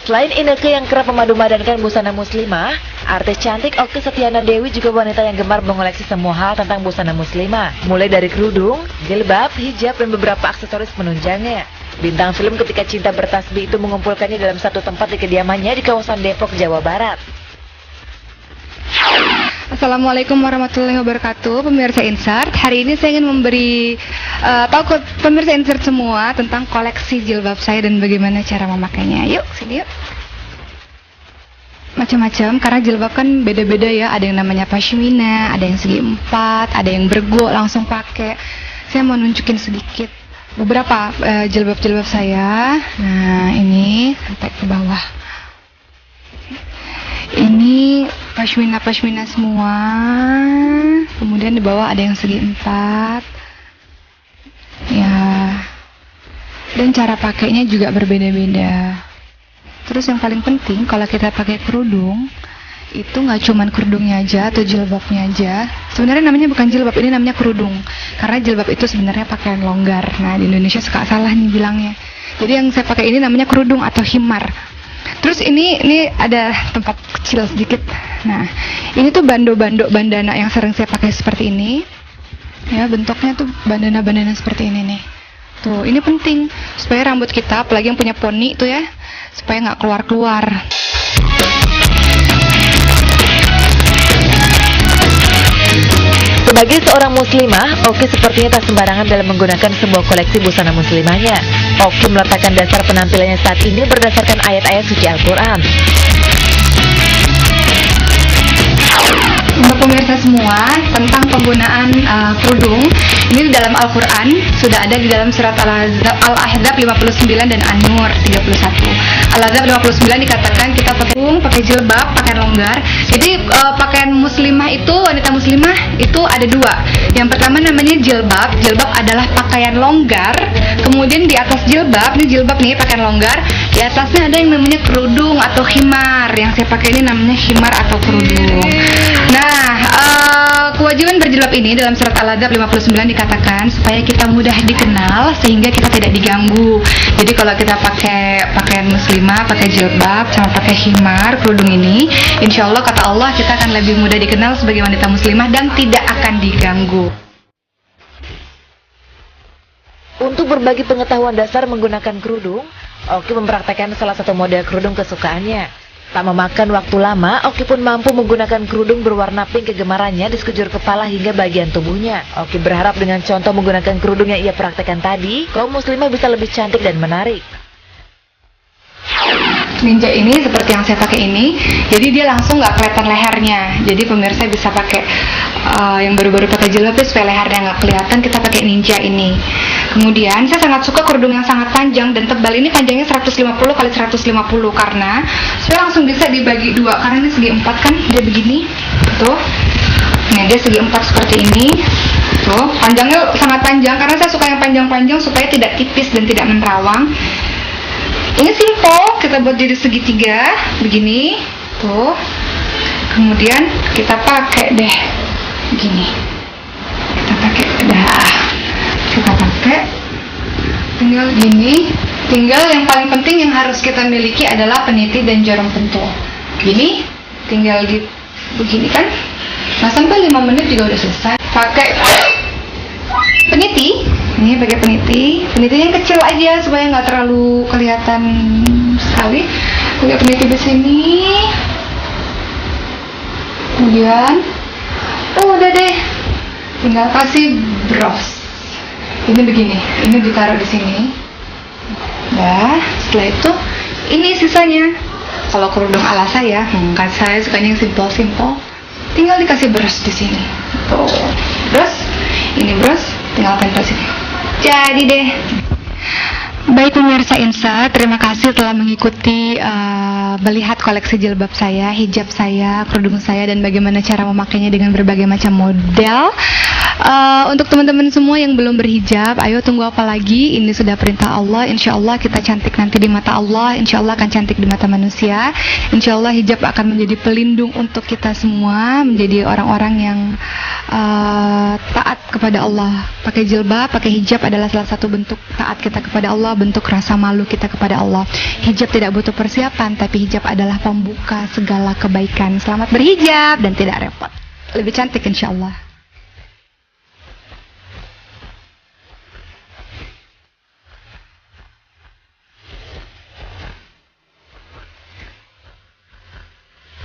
Selain Inneke yang kerap memadu-madankan busana muslimah, artis cantik Okky Setiana Dewi juga wanita yang gemar mengoleksi semua hal tentang busana muslimah, mulai dari kerudung, jilbab, hijab, dan beberapa aksesoris penunjangnya. Bintang film Ketika Cinta Bertasbih itu mengumpulkannya dalam satu tempat di kediamannya di kawasan Depok, Jawa Barat. Assalamualaikum warahmatullahi wabarakatuh, pemirsa Insert. Hari ini saya ingin memberi tahu ke pemirsa Insert semua tentang koleksi jilbab saya dan bagaimana cara memakainya. Yuk, sini yuk. Macam-macam, karena jilbab kan beda-beda ya. Ada yang namanya pashmina, ada yang segi empat, ada yang bergo langsung pakai. Saya mau nunjukin sedikit beberapa jilbab-jilbab saya. Nah, ini sampai ke bawah. Ini pashmina semua. Kemudian di bawah ada yang segi empat. Ya. Dan cara pakainya juga berbeda-beda. Terus yang paling penting kalau kita pakai kerudung, itu nggak cuman kerudungnya aja atau jilbabnya aja. Sebenarnya namanya bukan jilbab, ini namanya kerudung. Karena jilbab itu sebenarnya pakaian longgar. Nah, di Indonesia suka salah nih bilangnya. Jadi yang saya pakai ini namanya kerudung atau himar. Terus ini ada tempat kecil sedikit. Nah, ini tuh bandana yang sering saya pakai seperti ini. Ya, bentuknya tuh bandana seperti ini nih. Tuh, ini penting supaya rambut kita, apalagi yang punya poni tuh ya, supaya nggak keluar-keluar. Sebagai seorang muslimah, Okky sepertinya tak sembarangan dalam menggunakan sebuah koleksi busana muslimahnya. Okky meletakkan dasar penampilannya saat ini berdasarkan ayat-ayat suci Al-Quran. Untuk pemirsa semua, tentang penggunaan kerudung, ini di dalam Al-Quran sudah ada di dalam surat Al-Ahzab 59 dan An-Nur 31. Al-Ahzab 59 dikatakan kita pakai jilbab, pakaian longgar. Jadi pakaian muslimah itu, wanita muslimah itu ada dua. Yang pertama namanya jilbab. Jilbab adalah pakaian longgar. Kemudian di atas jilbab, ini jilbab nih pakaian longgar. Di atasnya ada yang namanya kerudung atau himar. Yang saya pakai ini namanya himar atau kerudung. Nah, kewajiban berjilbab ini dalam surat Al-Ahzab 59 dikatakan supaya kita mudah dikenal sehingga kita tidak diganggu. Jadi kalau kita pakai pakaian muslimah, pakai jilbab sama pakai himar, kerudung ini, insya Allah kata Allah kita akan lebih mudah dikenal sebagai wanita muslimah dan tidak akan diganggu. Untuk berbagi pengetahuan dasar menggunakan kerudung, Okky mempraktekkan salah satu model kerudung kesukaannya. Tak memakan waktu lama, Okky pun mampu menggunakan kerudung berwarna pink kegemarannya di sekujur kepala hingga bagian tubuhnya. Okky berharap dengan contoh menggunakan kerudung yang ia praktekkan tadi, kaum muslimah bisa lebih cantik dan menarik. Ninja ini seperti yang saya pakai ini, jadi dia langsung nggak kelihatan lehernya. Jadi pemirsa bisa pakai yang baru-baru pakai jilbab supaya lehernya nggak kelihatan, kita pakai ninja ini. Kemudian saya sangat suka kerudung yang sangat panjang dan tebal ini, panjangnya 150 x 150 karena supaya langsung bisa dibagi dua. Karena ini segi empat kan, dia begini, tuh. Nah, dia segi empat seperti ini. Tuh, panjangnya sangat panjang karena saya suka yang panjang-panjang supaya tidak tipis dan tidak menerawang. Ini simple, kita buat jadi segitiga begini, tuh. Kemudian kita pakai deh begini. Kita pakai kita pakai tinggal gini. Tinggal yang paling penting yang harus kita miliki adalah peniti dan jarum pentul. Gini, tinggal begini kan. Nah, sampai 5 menit juga udah selesai. Pakai peniti. Ini pakai peniti yang kecil aja supaya nggak terlalu kelihatan sekali. Pakai peniti di sini. Kemudian, udah deh. Tinggal kasih bros. Ini begini, ini ditaruh di sini. Nah, setelah itu ini sisanya. Kalau kerudung ala saya, kan saya sukanya yang simple. Tinggal dikasih bros di sini. Tuh, bros. Ini bros, tinggal tempel sini. Jadi deh. Baik pemirsa Insa, terima kasih telah mengikuti melihat koleksi jilbab saya, hijab saya, kerudung saya, dan bagaimana cara memakainya dengan berbagai macam model. Untuk teman-teman semua yang belum berhijab, ayo tunggu apa lagi? Ini sudah perintah Allah. Insya Allah kita cantik nanti di mata Allah. Insya Allah akan cantik di mata manusia. Insya Allah hijab akan menjadi pelindung untuk kita semua, menjadi orang-orang yang taat kepada Allah. Pakai jilbab, pakai hijab adalah salah satu bentuk taat kita kepada Allah, bentuk rasa malu kita kepada Allah. Hijab tidak butuh persiapan, tapi hijab adalah pembuka segala kebaikan. Selamat berhijab dan tidak repot. Lebih cantik insya Allah.